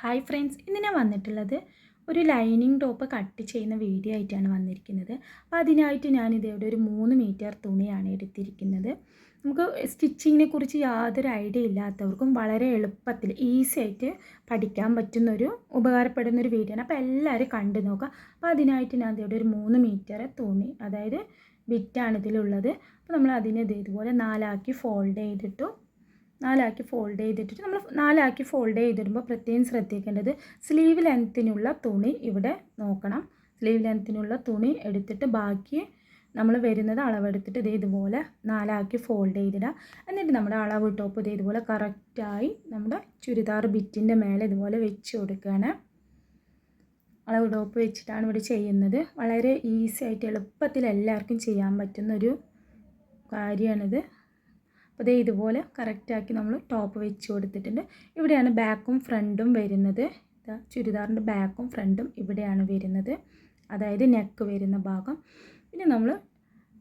Hi friends, ഇന്ന് ഞാൻ വന്നിട്ടുള്ളത് ഒരു ലൈനിങ് ടോപ്പ് കട്ട് ചെയ്യുന്ന വീഡിയോ ആയിട്ടാണ് വന്നിരിക്കുന്നത്. അപ്പോൾ അതിനായിട്ട് ഞാനിതേടെ ഒരു 3 മീറ്റർ തുണിയാണ് എടുത്തിരിക്കുന്നത്. നമുക്ക് സ്റ്റിച്ചിങ്ങിനെ കുറിച്ച് യാതൊരു ഐഡിയ ഇല്ലാത്തവർക്കും വളരെ എളുപ്പത്തിൽ ഈസി ആയിട്ട് പഠിക്കാൻ പറ്റുന്നൊരു ഉപകാരപ്പെടുന്നൊരു വീഡിയോ ആണ്. അപ്പോൾ എല്ലാവരും കണ്ടു നോക്കുക. അപ്പോൾ അതിനായിട്ട് ഞാൻ ഇതേടെ ഒരു 3 മീറ്റർ തുണി, അതായത് ബിറ്റാണ് ഇതിലുള്ളത്. അപ്പോൾ നമ്മൾ അതിനെ ഇതുപോലെ നാലാക്കി ഫോൾഡ് ചെയ്തിട്ടു. നമ്മൾ നാലാക്കി ഫോൾഡ് ചെയ്തിടുമ്പോൾ പ്രത്യേകം ശ്രദ്ധിക്കേണ്ടത് സ്ലീവ് ലെങ്ത്തിനുള്ള തുണി ഇവിടെ നോക്കണം. സ്ലീവ് ലെങ്ത്തിനുള്ള തുണി എടുത്തിട്ട് ബാക്കി നമ്മൾ വരുന്നത് അളവെടുത്തിട്ട് ഇതുപോലെ നാലാക്കി ഫോൾഡ് ചെയ്തിടുക. എന്നിട്ട് നമ്മുടെ അളവ് ടോപ്പ് ഇതുപോലെ കറക്റ്റായി നമ്മുടെ ചുരിദാർ ബിറ്റിൻ്റെ മേലെ ഇതുപോലെ വെച്ച് കൊടുക്കുകയാണ്. അളവ് ടോപ്പ് വെച്ചിട്ടാണ് ഇവിടെ ചെയ്യുന്നത്. വളരെ ഈസി ആയിട്ട് എളുപ്പത്തിൽ എല്ലാവർക്കും ചെയ്യാൻ പറ്റുന്നൊരു കാര്യമാണിത്. അപ്പോൾ ഇതുപോലെ കറക്റ്റാക്കി നമ്മൾ ടോപ്പ് വെച്ച് കൊടുത്തിട്ടുണ്ട്. ഇവിടെയാണ് ബാക്കും ഫ്രണ്ടും വരുന്നത്. ചുരിദാറിൻ്റെ ബാക്കും ഫ്രണ്ടും ഇവിടെയാണ് വരുന്നത്, അതായത് നെക്ക് വരുന്ന ഭാഗം. പിന്നെ നമ്മൾ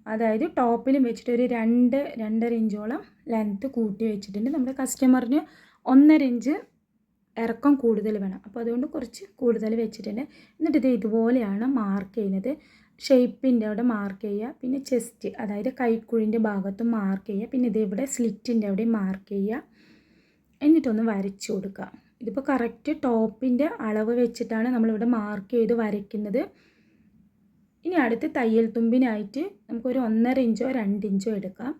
അതായത് ടോപ്പിലും വെച്ചിട്ട് ഒരു 2-2.5 ഇഞ്ചോളം ലെങ്ത്ത് കൂട്ടി വെച്ചിട്ടുണ്ട്. നമ്മുടെ കസ്റ്റമറിന് 1.5 ഇഞ്ച് ഇറക്കം കൂടുതൽ വേണം, അപ്പോൾ അതുകൊണ്ട് കുറച്ച് കൂടുതൽ വെച്ചിട്ടുണ്ട്. എന്നിട്ട് ഇതുപോലെയാണ് മാർക്ക് ചെയ്യുന്നത്. ഷേപ്പിൻ്റെ അവിടെ മാർക്ക് ചെയ്യുക, പിന്നെ ചെസ്റ്റ് അതായത് കൈക്കുഴിൻ്റെ ഭാഗത്തും മാർക്ക് ചെയ്യുക, പിന്നെ ഇവിടെ സ്ലിറ്റിൻ്റെ അവിടെ മാർക്ക് ചെയ്യുക. എന്നിട്ടൊന്ന് വരച്ചു കൊടുക്കുക. ഇതിപ്പോൾ കറക്റ്റ് ടോപ്പിൻ്റെ അളവ് വെച്ചിട്ടാണ് നമ്മളിവിടെ മാർക്ക് ചെയ്ത് വരയ്ക്കുന്നത്. ഇനി അടുത്ത് തയ്യൽ തുമ്പിനായിട്ട് നമുക്കൊരു 1.5 ഇഞ്ചോ 2 ഇഞ്ചോ എടുക്കാം.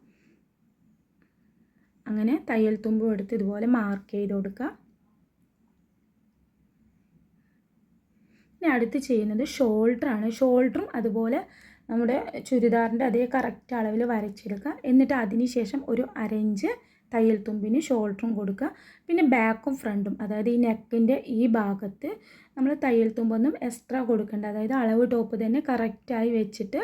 അങ്ങനെ തയ്യൽ തുമ്പും എടുത്ത് ഇതുപോലെ മാർക്ക് ചെയ്ത് കൊടുക്കുക. ഇനി അടുത്ത് ചെയ്യുന്നത് ഷോൾഡറാണ്. ഷോൾഡറും അതുപോലെ നമ്മുടെ ചുരിദാറിൻ്റെ അതേ കറക്റ്റ് അളവിൽ വരച്ചെടുക്കുക. എന്നിട്ട് അതിന് ശേഷം ഒരു 1/2 ഇഞ്ച് തയ്യൽ തുമ്പിന് ഷോൾഡറും കൊടുക്കുക. പിന്നെ ബാക്കും ഫ്രണ്ടും, അതായത് ഈ നെക്കിൻ്റെ ഈ ഭാഗത്ത് നമ്മൾ തയ്യൽ തുമ്പൊന്നും എക്സ്ട്രാ കൊടുക്കേണ്ട, അതായത് അളവ് ടോപ്പ് തന്നെ കറക്റ്റായി വെച്ചിട്ട്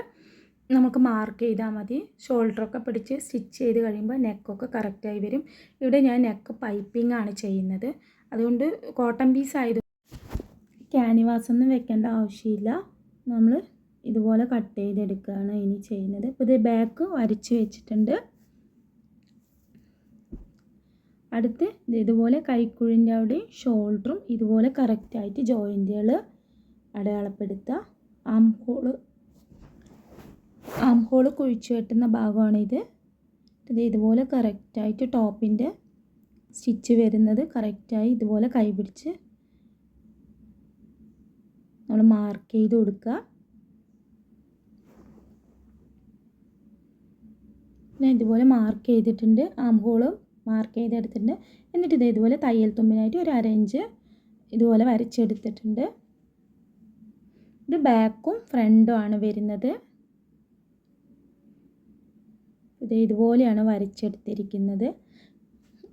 നമുക്ക് മാർക്ക് ചെയ്താൽ മതി. ഷോൾഡറൊക്കെ പിടിച്ച് സ്റ്റിച്ച് ചെയ്ത് കഴിയുമ്പോൾ നെക്കൊക്കെ കറക്റ്റായി വരും. ഇവിടെ ഞാൻ നെക്ക് പൈപ്പിംഗ് ആണ് ചെയ്യുന്നത്, അതുകൊണ്ട് കോട്ടൺ പീസ് ആയത് ക്യാൻവാസ് ഒന്നും വെക്കേണ്ട ആവശ്യമില്ല. നമ്മൾ ഇതുപോലെ കട്ട് ചെയ്തെടുക്കുകയാണ് ഇനി ചെയ്യുന്നത്. ഇപ്പോൾ ഇത് ബാക്ക് വരച്ച് വെച്ചിട്ടുണ്ട്. അടുത്ത് ഇതുപോലെ കൈക്കുഴിൻ്റെ അവിടെ ഷോൾഡറും ഇതുപോലെ കറക്റ്റായിട്ട് ജോയിൻറ്റുകൾ അടയാളപ്പെടുത്തുക. ആം ഹോൾ കുഴിച്ച് വെട്ടുന്ന ഭാഗമാണിത്. ഇതുപോലെ കറക്റ്റായിട്ട് ടോപ്പിൻ്റെ സ്റ്റിച്ച് വരുന്നത് കറക്റ്റായി ഇതുപോലെ കൈ പിടിച്ച് നമ്മൾ മാർക്ക് ചെയ്ത് കൊടുക്കുക. ഞാൻ ഇതുപോലെ മാർക്ക് ചെയ്തിട്ടുണ്ട്, ആം ഹോളും മാർക്ക് ചെയ്തെടുത്തിട്ടുണ്ട്. എന്നിട്ട് ഇതുപോലെ തയ്യൽ തുമ്പിനായിട്ട് ഒരു 1/2 ഇഞ്ച് ഇതുപോലെ വരച്ചെടുത്തിട്ടുണ്ട്. ഇത് ബാക്കും ഫ്രണ്ടും ആണ് വരുന്നത്. ഇതുപോലെയാണ് വരച്ചെടുത്തിരിക്കുന്നത്.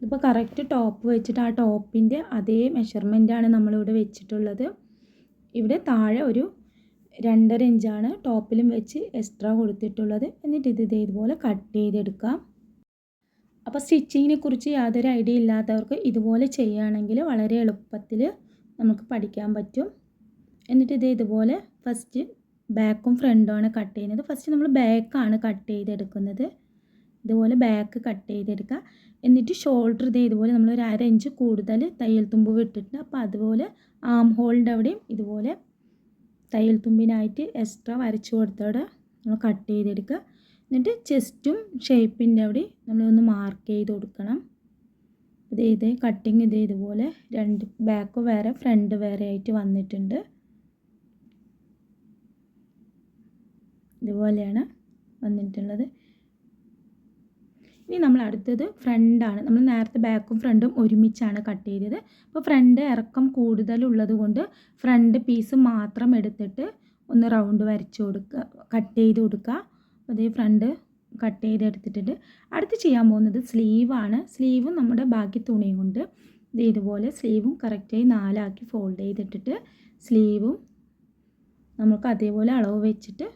ഇപ്പോൾ കറക്റ്റ് ടോപ്പ് വെച്ചിട്ട് ആ ടോപ്പിൻ്റെ അതേ മെഷർമെൻറ്റാണ് നമ്മളിവിടെ വെച്ചിട്ടുള്ളത്. ഇവിടെ താഴെ ഒരു 2.5 ഇഞ്ചാണ് ടോപ്പിലും വെച്ച് എക്സ്ട്രാ കൊടുത്തിട്ടുള്ളത്. എന്നിട്ട് ഇതുപോലെ കട്ട് ചെയ്തെടുക്കാം. അപ്പോൾ സ്റ്റിച്ചിങ്ങിനെ കുറിച്ച് യാതൊരു ഐഡിയ ഇല്ലാത്തവർക്ക് ഇതുപോലെ ചെയ്യുകയാണെങ്കിൽ വളരെ എളുപ്പത്തിൽ നമുക്ക് പഠിക്കാൻ പറ്റും. എന്നിട്ട് ഇതുപോലെ ഫസ്റ്റ് ബാക്കും ഫ്രണ്ടും ആണ് കട്ട് ചെയ്യുന്നത്. ഫസ്റ്റ് നമ്മൾ ബാക്കാണ് കട്ട് ചെയ്തെടുക്കുന്നത്. ഇതുപോലെ ബാക്ക് കട്ട് ചെയ്തെടുക്കുക. എന്നിട്ട് ഷോൾഡർ ഇതുപോലെ നമ്മൾ ഒരു 1/2 ഇഞ്ച് കൂടുതൽ തയ്യൽ തുമ്പ് വിട്ടിട്ടുണ്ട്. അപ്പോൾ അതുപോലെ ആം ഹോളിൻ്റെ അവിടെയും ഇതുപോലെ തയ്യൽ തുമ്പിനായിട്ട് എക്സ്ട്രാ വരച്ചു കൊടുത്തോടെ നമ്മൾ കട്ട് ചെയ്തെടുക്കുക. എന്നിട്ട് ചെസ്റ്റും ഷേപ്പിൻ്റെ അവിടെ നമ്മളൊന്ന് മാർക്ക് ചെയ്ത് കൊടുക്കണം. കട്ടിങ് ഇതുപോലെ രണ്ട് ബാക്ക് വേറെ ഫ്രണ്ട് വേറെ ആയിട്ട് വന്നിട്ടുണ്ട്. ഇതുപോലെയാണ് വന്നിട്ടുള്ളത്. ഇനി നമ്മൾ അടുത്തത് ഫ്രണ്ടാണ്. നമ്മൾ നേരത്തെ ബാക്കും ഫ്രണ്ടും ഒരുമിച്ചാണ് കട്ട് ചെയ്തത്. അപ്പോൾ ഫ്രണ്ട് ഇറക്കം കൂടുതലുള്ളത് കൊണ്ട് ഫ്രണ്ട് പീസ് മാത്രം എടുത്തിട്ട് ഒന്ന് റൗണ്ട് വരച്ച് കൊടുക്കുക, കട്ട് ചെയ്ത് കൊടുക്കുക. അപ്പോൾ ഫ്രണ്ട് കട്ട് ചെയ്തെടുത്തിട്ടുണ്ട്. അടുത്ത് ചെയ്യാൻ പോകുന്നത് സ്ലീവാണ്. സ്ലീവും നമ്മുടെ ബാക്കി തുണിയും കൊണ്ട് ഇതുപോലെ സ്ലീവും കറക്റ്റായി 4 ആക്കി ഫോൾഡ് ചെയ്തിട്ടിട്ട് സ്ലീവും നമുക്ക് അതേപോലെ അളവ് വെച്ചിട്ട്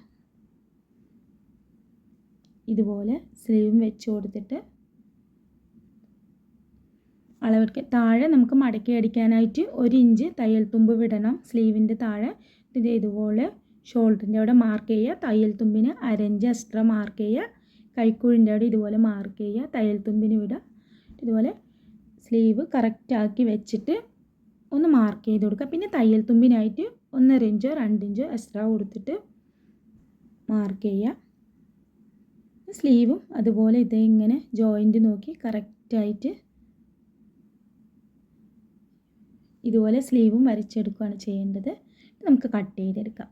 ഇതുപോലെ സ്ലീവും വെച്ച് കൊടുത്തിട്ട് അളവെടുക്കുക. താഴെ നമുക്ക് മടക്കി അടിക്കാനായിട്ട് 1 ഇഞ്ച് തയ്യൽ തുമ്പ് വിടണം സ്ലീവിൻ്റെ താഴെ. ഇതുപോലെ ഷോൾഡറിൻ്റെ അവിടെ മാർക്ക് ചെയ്യുക, തയ്യൽ തുമ്പിന് 1/2 ഇഞ്ച് എക്സ്ട്രാ മാർക്ക് ചെയ്യുക, കൈക്കുഴിൻ്റെ അവിടെ ഇതുപോലെ മാർക്ക് ചെയ്യുക, തയ്യൽ തുമ്പിന് വിടുക. ഇതുപോലെ സ്ലീവ് കറക്റ്റാക്കി വെച്ചിട്ട് ഒന്ന് മാർക്ക് ചെയ്ത് കൊടുക്കുക. പിന്നെ തയ്യൽ തുമ്പിനായിട്ട് 1.5 ഇഞ്ചോ 2 ഇഞ്ചോ എക്സ്ട്രാ കൊടുത്തിട്ട് മാർക്ക് ചെയ്യുക. സ്ലീവും അതുപോലെ ഇതേ ഇങ്ങനെ ജോയിൻറ്റ് നോക്കി കറക്റ്റായിട്ട് ഇതുപോലെ സ്ലീവും വരച്ചെടുക്കുകയാണ് ചെയ്യേണ്ടത്. നമുക്ക് കട്ട് ചെയ്തെടുക്കാം.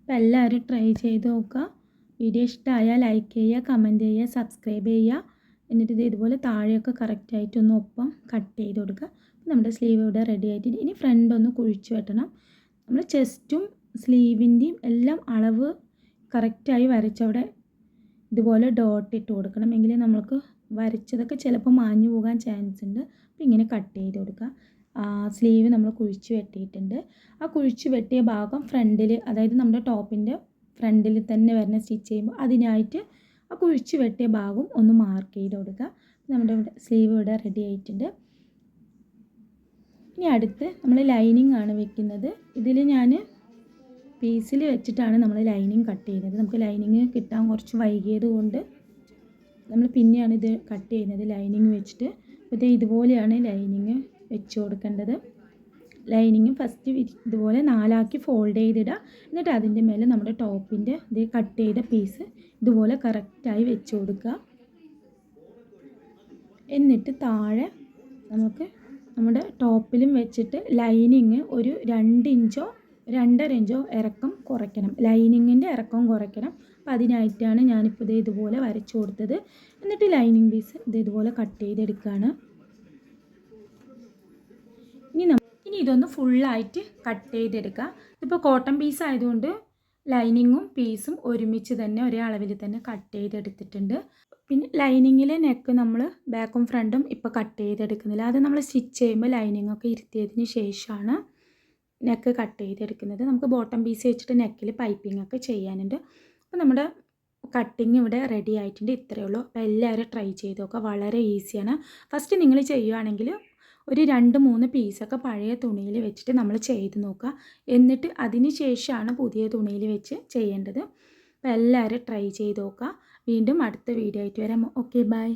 അപ്പോൾ എല്ലാവരും ട്രൈ ചെയ്ത് നോക്കുക. വീഡിയോ ഇഷ്ടമായാൽ ലൈക്ക് ചെയ്യുക, കമൻറ്റ് ചെയ്യുക, സബ്സ്ക്രൈബ് ചെയ്യുക. എന്നിട്ട് ഇത് ഇതുപോലെ താഴെയൊക്കെ കറക്റ്റായിട്ടൊന്ന് ഒപ്പം കട്ട് ചെയ്ത് കൊടുക്കുക. നമ്മുടെ സ്ലീവ് ഇവിടെ റെഡി ആയിട്ട് ഇനി ഫ്രണ്ട് ഒന്ന് കുഴിച്ച് വെട്ടണം. നമ്മൾ ചെസ്റ്റും സ്ലീവിൻ്റെയും എല്ലാം അളവ് കറക്റ്റായി വരച്ചവിടെ ഇതുപോലെ ഡോട്ട് ഇട്ട് കൊടുക്കണം. എങ്കിൽ നമുക്ക് വരച്ചതൊക്കെ ചിലപ്പോൾ മാഞ്ഞു പോകാൻ ചാൻസ് ഉണ്ട്. അപ്പോൾ ഇങ്ങനെ കട്ട് ചെയ്ത് കൊടുക്കുക. സ്ലീവ് നമ്മൾ കുഴിച്ച് വെട്ടിയിട്ടുണ്ട്. ആ കുഴിച്ച് വെട്ടിയ ഭാഗം ഫ്രണ്ടിൽ, അതായത് നമ്മുടെ ടോപ്പിൻ്റെ ഫ്രണ്ടിൽ തന്നെ വരുന്ന സ്റ്റിച്ച് ചെയ്യുമ്പോൾ അതിനായിട്ട് ആ കുഴിച്ച് വെട്ടിയ ഭാഗം ഒന്ന് മാർക്ക് ചെയ്ത് കൊടുക്കുക. നമ്മുടെ ഇവിടെ സ്ലീവ് ഇവിടെ റെഡി ആയിട്ടുണ്ട്. ഇനി അടുത്ത് നമ്മൾ ലൈനിങ് ആണ് വെക്കുന്നത്. ഇതിൽ ഞാൻ പീസിൽ വെച്ചിട്ടാണ് നമ്മൾ ലൈനിങ് കട്ട് ചെയ്യുന്നത്. നമുക്ക് ലൈനിങ് കിട്ടാൻ കുറച്ച് വൈകിയത് കൊണ്ട് നമ്മൾ പിന്നെയാണ് ഇത് കട്ട് ചെയ്യുന്നത് ലൈനിങ് വെച്ചിട്ട്. അപ്പോൾ ഇതുപോലെയാണ് ലൈനിങ് വെച്ച് കൊടുക്കേണ്ടത്. ലൈനിങ് ഫസ്റ്റ് ഇതുപോലെ 4 ഫോൾഡ് ചെയ്തിടുക. എന്നിട്ട് അതിൻ്റെ മേലെ നമ്മുടെ ടോപ്പിൻ്റെ ഇത് കട്ട് ചെയ്ത പീസ് ഇതുപോലെ കറക്റ്റായി വെച്ച് കൊടുക്കുക. എന്നിട്ട് താഴെ നമുക്ക് നമ്മുടെ ടോപ്പിലും വെച്ചിട്ട് ലൈനിങ് ഒരു 2 ഇഞ്ചോ 2.5 ഇഞ്ചോ ഇറക്കം കുറയ്ക്കണം. ലൈനിങ്ങിൻ്റെ ഇറക്കം കുറയ്ക്കണം. അപ്പോൾ അതിനായിട്ടാണ് ഞാനിപ്പോൾ ഇതുപോലെ വരച്ചു കൊടുത്തത്. എന്നിട്ട് ലൈനിങ് പീസ് ഇതുപോലെ കട്ട് ചെയ്തെടുക്കുകയാണ്. ഇനി ഇതൊന്ന് ഫുള്ളായിട്ട് കട്ട് ചെയ്തെടുക്കുക. ഇതിപ്പോൾ കോട്ടൺ പീസ് ആയതുകൊണ്ട് ലൈനിങ്ങും പീസും ഒരുമിച്ച് തന്നെ ഒരേ അളവിൽ തന്നെ കട്ട് ചെയ്തെടുത്തിട്ടുണ്ട്. പിന്നെ ലൈനിങ്ങിലെ നെക്ക് നമ്മൾ ബാക്കും ഫ്രണ്ടും ഇപ്പോൾ കട്ട് ചെയ്തെടുക്കുന്നില്ല. അത് നമ്മൾ സ്റ്റിച്ച് ചെയ്യുമ്പോൾ ലൈനിങ്ങൊക്കെ ഇരുത്തിയതിന് ശേഷമാണ് നെക്ക് കട്ട് ചെയ്തെടുക്കുന്നത്. നമുക്ക് ബോട്ടം പീസ് വെച്ചിട്ട് നെക്കിൽ പൈപ്പിംഗ് ഒക്കെ ചെയ്യാനുണ്ട്. അപ്പോൾ നമ്മുടെ കട്ടിങ് ഇവിടെ റെഡി ആയിട്ടുണ്ട്. ഇത്രയേ ഉള്ളൂ. അപ്പോൾ എല്ലാവരും ട്രൈ ചെയ്ത് നോക്കുക. വളരെ ഈസിയാണ്. ഫസ്റ്റ് നിങ്ങൾ ചെയ്യുകയാണെങ്കിൽ ഒരു 2-3 പീസൊക്കെ പഴയ തുണിയിൽ വെച്ചിട്ട് നമ്മൾ ചെയ്ത് നോക്കുക. എന്നിട്ട് അതിന് ശേഷമാണ് പുതിയ തുണിയിൽ വെച്ച് ചെയ്യേണ്ടത്. അപ്പോൾ എല്ലാവരും ട്രൈ ചെയ്ത് നോക്കുക. വീണ്ടും അടുത്ത വീഡിയോ ആയിട്ട് വരാം. Okay, by.